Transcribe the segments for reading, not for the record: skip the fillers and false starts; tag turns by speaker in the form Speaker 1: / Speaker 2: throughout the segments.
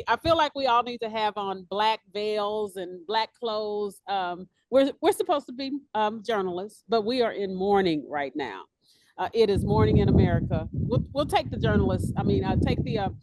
Speaker 1: I feel like we all need to have on black veils and black clothes. We're supposed to be journalists, but we are in mourning right now. It is mourning in America. We'll take the journalists. I mean, take the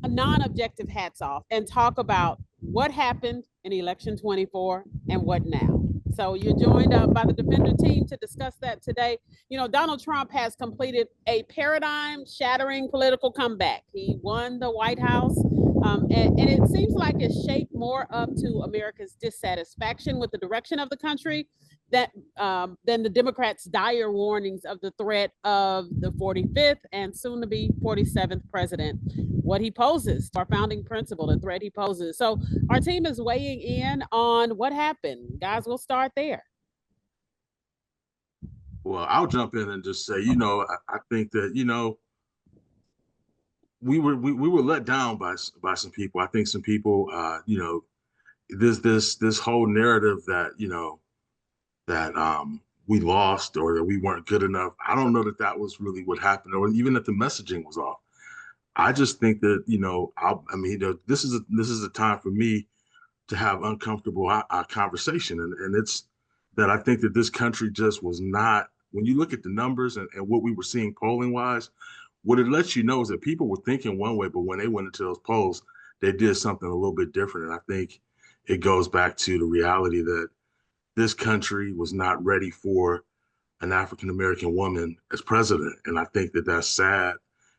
Speaker 1: non-objective hats off and talk about what happened in election 24 and what now. So you're joined by the Defender team to discuss that today. You know, Donald Trump has completed a paradigm shattering political comeback. He won the White House, and it seems like it's shaped more up to America's dissatisfaction with the direction of the country that than the Democrats' dire warnings of the threat of the 45th and soon to be 47th president, what he poses to our founding principle, the threat he poses. So our team is weighing in on what happened. Guys, we'll start there.
Speaker 2: Well, I'll jump in and just say, I think that, we were let down by some people. I think some people, this whole narrative that, that we lost or that we weren't good enough. I don't know that that was really what happened, or even that the messaging was off. I just think that, this is a time for me to have uncomfortable conversation. And it's that I think that this country just was not, when you look at the numbers and what we were seeing polling wise, what it lets you know is that people were thinking one way, but when they went into those polls, they did something a little bit different. And I think it goes back to the reality that this country was not ready for an African-American woman as president. And I think that that's sad.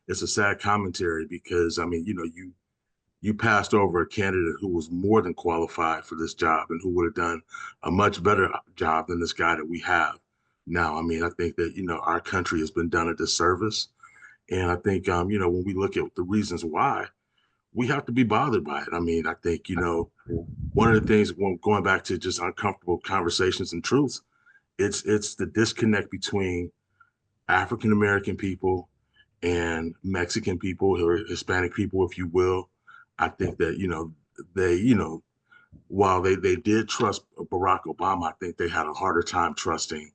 Speaker 2: It's a sad commentary because, you passed over a candidate who was more than qualified for this job and who would have done a much better job than this guy that we have now. I think that, our country has been done a disservice. And I think, when we look at the reasons why, we have to be bothered by it. I think, one of the things, going back to just uncomfortable conversations and truths, it's the disconnect between African-American people and Mexican people or Hispanic people, if you will. I think that, while they did trust Barack Obama, I think they had a harder time trusting,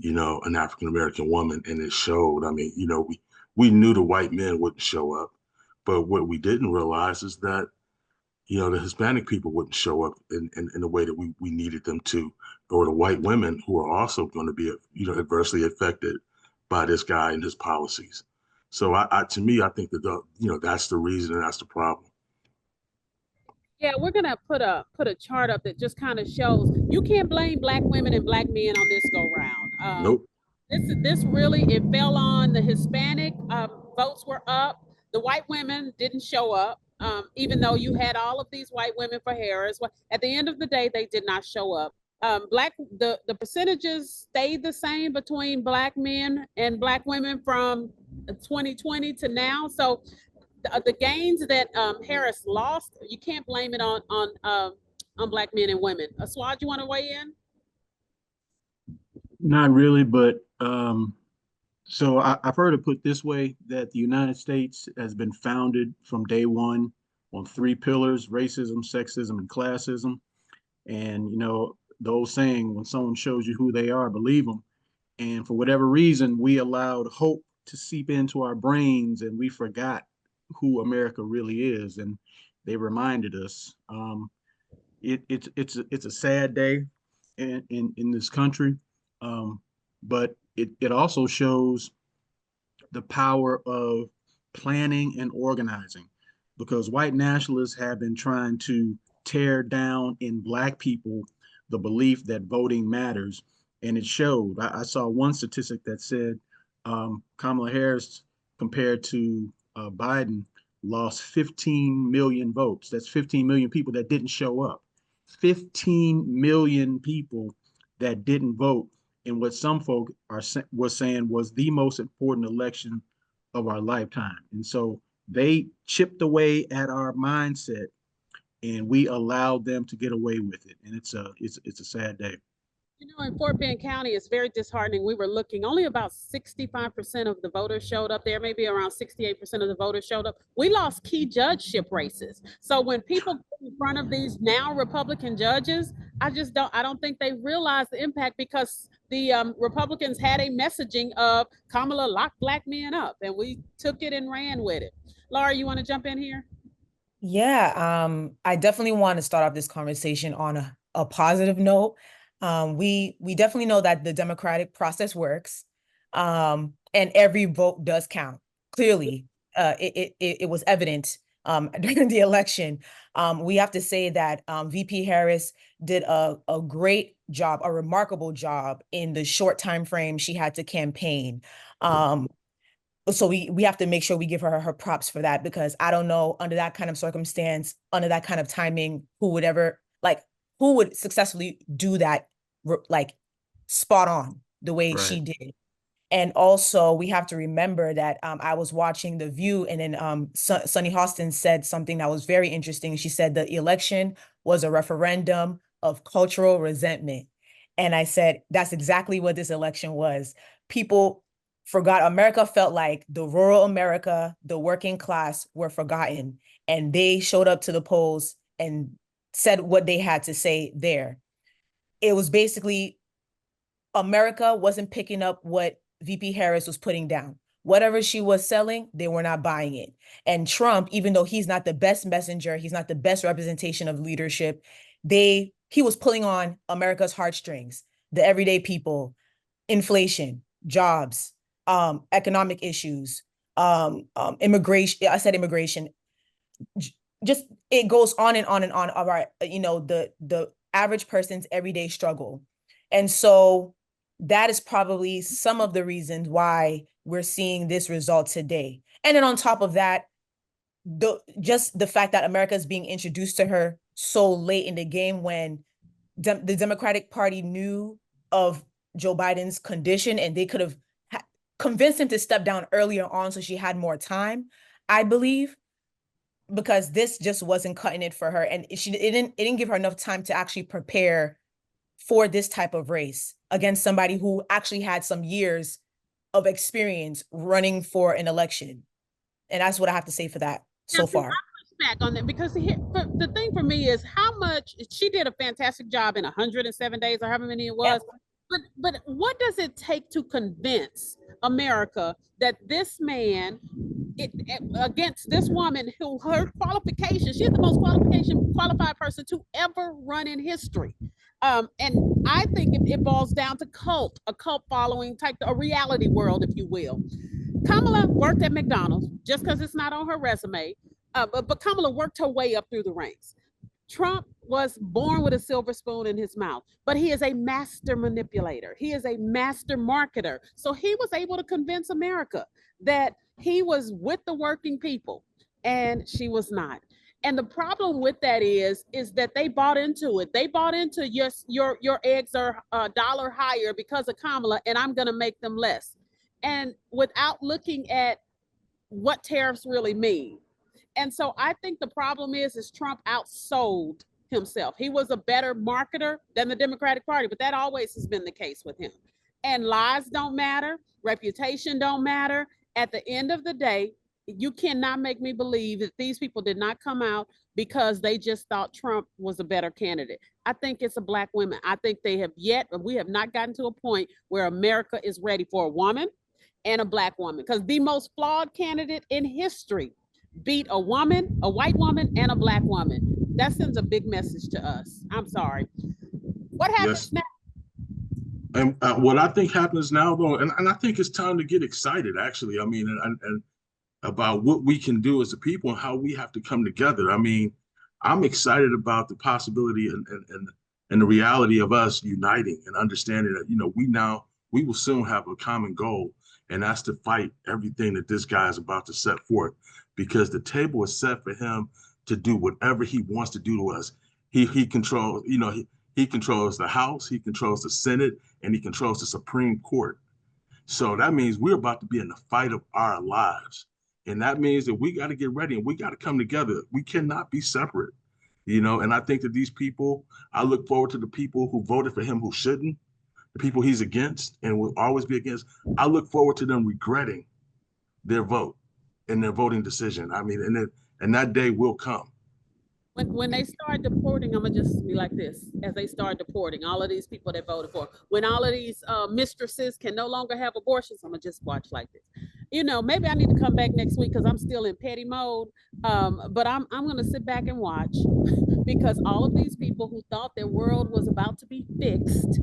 Speaker 2: an African-American woman, and it showed. We knew the white men wouldn't show up, but what we didn't realize is that, the Hispanic people wouldn't show up in the way that we needed them to, or the white women who are also going to be, adversely affected by this guy and his policies. So to me, I think that that's the reason and that's the problem.
Speaker 1: Yeah, we're gonna put a chart up that just kind of shows you can't blame black women and black men on this go round.
Speaker 2: Nope.
Speaker 1: This really, it fell on the Hispanic votes were up. The white women didn't show up, even though you had all of these white women for Harris. Well, at the end of the day, they did not show up. The percentages stayed the same between black men and black women from 2020 to now. So the gains that Harris lost, you can't blame it on black men and women. Swad, you want to weigh in?
Speaker 3: Not really, but so I've heard it put this way, that the United States has been founded from day one on three pillars: racism, sexism, and classism. And, the old saying, when someone shows you who they are, believe them. And for whatever reason, we allowed hope to seep into our brains and we forgot who America really is. And they reminded us. It's a sad day in this country. But it also shows the power of planning and organizing, because white nationalists have been trying to tear down in black people the belief that voting matters. And it showed. I saw one statistic that said Kamala Harris compared to Biden lost 15 million votes. That's 15 million people that didn't show up. 15 million people that didn't vote in what some folk was saying was the most important election of our lifetime. And so they chipped away at our mindset, and we allowed them to get away with it. And it's a sad day.
Speaker 1: In Fort Bend County, it's very disheartening. We were looking, only about 65% of the voters showed up there, maybe around 68% of the voters showed up. We lost key judgeship races. So when people go in front of these now Republican judges, I don't think they realize the impact, because the Republicans had a messaging of Kamala locked black men up, and we took it and ran with it. Laura, you want to jump in here?
Speaker 4: Yeah, I definitely want to start off this conversation on a positive note. We definitely know that the democratic process works, and every vote does count. Clearly, it was evident during the election. We have to say that VP Harris did a great job, a remarkable job in the short time frame she had to campaign. Um, so we have to make sure we give her props for that, because I don't know, under that kind of circumstance, under that kind of timing, who would successfully do that, like, spot on the way
Speaker 3: Right.
Speaker 4: she did. And also, we have to remember that I was watching The View, and then Sunny Hostin said something that was very interesting. She said the election was a referendum of cultural resentment. And I said, that's exactly what this election was. People forgot. America felt like the rural America, the working class were forgotten. And they showed up to the polls and said what they had to say there. It was basically America wasn't picking up what VP Harris was putting down. Whatever she was selling, they were not buying it. And Trump, even though he's not the best messenger, he's not the best representation of leadership, he was pulling on America's heartstrings, the everyday people, inflation, jobs, economic issues, immigration. I said immigration, just it goes on and on and on. All right, the average person's everyday struggle. And so that is probably some of the reasons why we're seeing this result today. And then on top of that, just the fact that America is being introduced to her so late in the game, when the Democratic Party knew of Joe Biden's condition, and they could have convinced him to step down earlier on so she had more time, I believe, because this just wasn't cutting it for her, and it didn't give her enough time to actually prepare for this type of race against somebody who actually had some years of experience running for an election. And that's what I have to say for that
Speaker 1: Now,
Speaker 4: so
Speaker 1: see, I
Speaker 4: far.
Speaker 1: push back on that because the thing for me is how much she did a fantastic job in 107 days or however many it
Speaker 4: Yeah.
Speaker 1: was. But what does it take to convince America that this man, against this woman who her qualifications, she's the most qualified person to ever run in history. And I think it boils down to a cult following type, a reality world, if you will. Kamala worked at McDonald's just because it's not on her resume, but Kamala worked her way up through the ranks. Trump was born with a silver spoon in his mouth, but he is a master manipulator. He is a master marketer. So he was able to convince America that he was with the working people, and she was not. And the problem with that is that they bought into it. They bought into your eggs are a dollar higher because of Kamala, and I'm going to make them less. And without looking at what tariffs really mean. And so I think the problem is Trump outsold himself. He was a better marketer than the Democratic Party, but that always has been the case with him. And lies don't matter, reputation don't matter. At the end of the day, you cannot make me believe that these people did not come out because they just thought Trump was a better candidate. I think it's a black woman. I think we have not gotten to a point where America is ready for a woman and a black woman, because the most flawed candidate in history beat a woman, a white woman, and a black woman. That sends a big message to us. I'm sorry. What happens
Speaker 2: Yes.
Speaker 1: now?
Speaker 2: And what I think happens now, though, and I think it's time to get excited, actually. I mean, and about what we can do as a people and how we have to come together. I mean, I'm excited about the possibility and the reality of us uniting and understanding that, we will soon have a common goal, and that's to fight everything that this guy is about to set forth, because the table is set for him to do whatever he wants to do to us. He controls, he controls the House, he controls the Senate, and he controls the Supreme Court. So that means we're about to be in the fight of our lives. And that means that we got to get ready and we got to come together. We cannot be separate, and I think that these people, I look forward to the people who voted for him who shouldn't, the people he's against and will always be against. I look forward to them regretting their vote and their voting decision. I mean, and that day will come.
Speaker 1: When they start deporting, I'm gonna just be like this: as they start deporting all of these people that voted for, when all of these mistresses can no longer have abortions, I'm gonna just watch like this. You know, maybe I need to come back next week because I'm still in petty mode. But I'm gonna sit back and watch because all of these people who thought their world was about to be fixed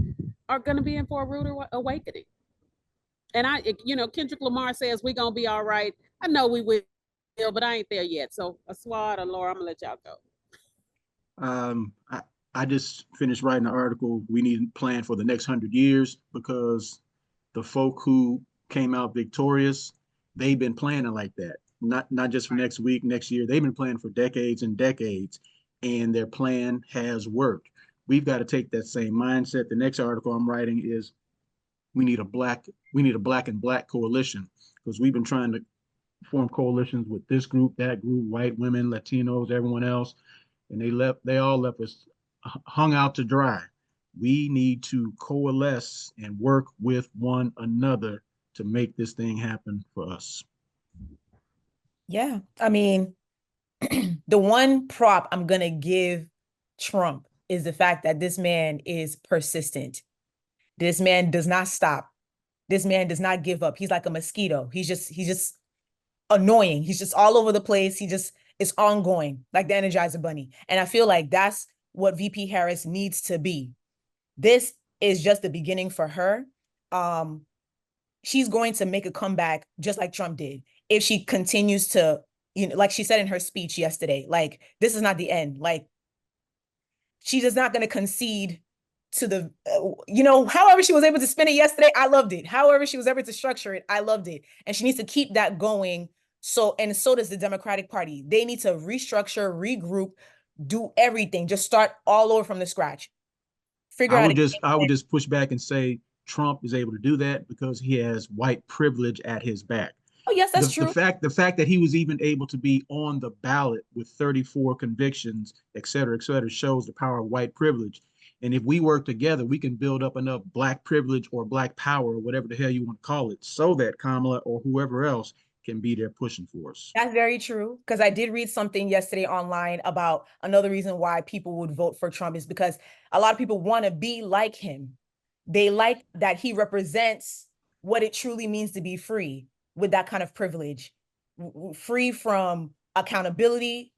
Speaker 1: are gonna be in for a rude awakening. And you know, Kendrick Lamar says we're gonna be all right. I know we will, but I ain't there yet. So, Aswad or Laura, I'm gonna let y'all go.
Speaker 3: Um, I, I just finished writing an article. We need to plan for the next 100 years because the folk who came out victorious, they've been planning like that. Not just for next week, next year. They've been planning for decades and decades, and their plan has worked. We've got to take that same mindset. The next article I'm writing is we need a black and black coalition because we've been trying to form coalitions with this group, that group, white women, Latinos, everyone else, and they all left us hung out to dry. We need to coalesce and work with one another to make this thing happen for us.
Speaker 4: Yeah, I mean, the one prop I'm gonna give Trump is the fact that this man is persistent. This man does not stop. This man does not give up. He's like a mosquito. He's just annoying. He's just all over the place. He just is ongoing, like the Energizer Bunny. And I feel like that's what VP Harris needs to be. This is just the beginning for her. She's going to make a comeback just like Trump did if she continues to, you know, like she said in her speech yesterday, like this is not the end. Like she is not going to concede to the, you know, however she was able to spin it yesterday, I loved it. However she was able to structure it, I loved it. And she needs to keep that going. So, and so does the Democratic Party. They need to restructure, regroup, do everything. Just start all over from the scratch. Figure out.
Speaker 3: I would just push back and say Trump is able to do that because he has white privilege at his back.
Speaker 4: Oh, yes, that's true.
Speaker 3: The fact that he was even able to be on the ballot with 34 convictions, et cetera, shows the power of white privilege. And if we work together, we can build up enough black privilege or black power, or whatever the hell you want to call it, so that Kamala or whoever else can be there pushing for us.
Speaker 4: That's very true. Because I did read something yesterday online about another reason why people would vote for Trump is because a lot of people want to be like him. They like that he represents what it truly means to be free with that kind of privilege, free from accountability,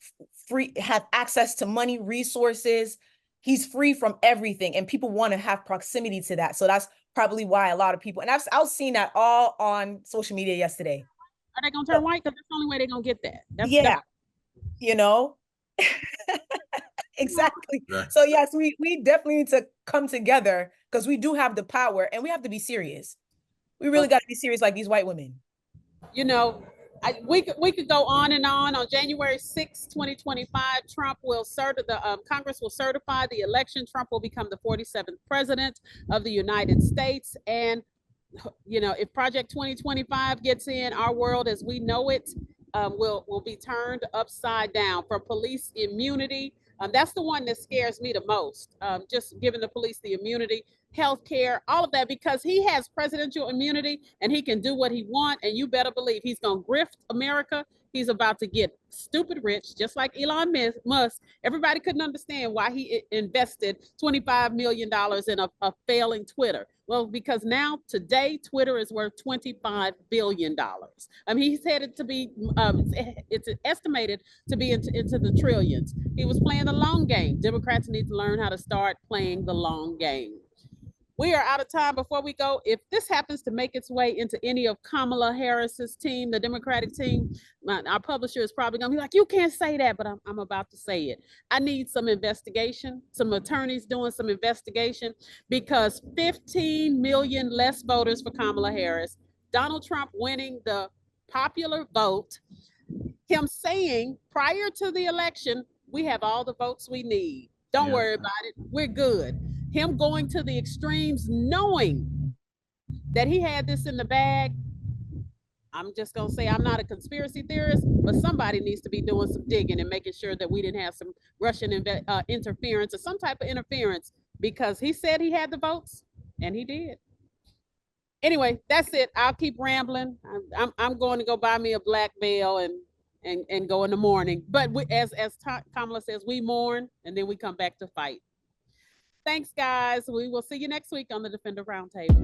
Speaker 4: free, have access to money, resources. He's free from everything. And people want to have proximity to that. So that's probably why a lot of people, and I was seeing that all on social media yesterday.
Speaker 1: Are they gonna turn white? Because that's the only way they're gonna get that.
Speaker 4: Yeah, you know, exactly. Right. So yes, we definitely need to come together because we do have the power and we have to be serious. We really got to be serious like these white women.
Speaker 1: You know, we could go on and on. On January 6, 2025, Congress will certify the election. Trump will become the 47th president of the United States. And, you know, if Project 2025 gets in, our world as we know it will be turned upside down. From police immunity, that's the one that scares me the most, just giving the police the immunity, healthcare, all of that, because he has presidential immunity and he can do what he wants. And you better believe he's going to grift America. He's about to get stupid rich, just like Elon Musk. Everybody couldn't understand why he invested $25 million in a failing Twitter. Well, because now today, Twitter is worth $25 billion. I mean, he's headed to be, it's estimated to be into the trillions. He was playing the long game. Democrats need to learn how to start playing the long game. We are out of time. Before we go, if this happens to make its way into any of Kamala Harris's team, the Democratic team, our publisher is probably going to be like, you can't say that, but I'm about to say it. I need some investigation, some attorneys doing some investigation, because 15 million less voters for Kamala Harris, Donald Trump winning the popular vote, him saying prior to the election, we have all the votes we need. Don't worry about it. We're good. Him going to the extremes, knowing that he had this in the bag. I'm just going to say I'm not a conspiracy theorist, but somebody needs to be doing some digging and making sure that we didn't have some Russian interference or some type of interference, because he said he had the votes and he did. Anyway, that's it. I'll keep rambling. I'm going to go buy me a black veil and go in the morning. But as Kamala says, we mourn and then we come back to fight. Thanks, guys. We will see you next week on the Defender Roundtable.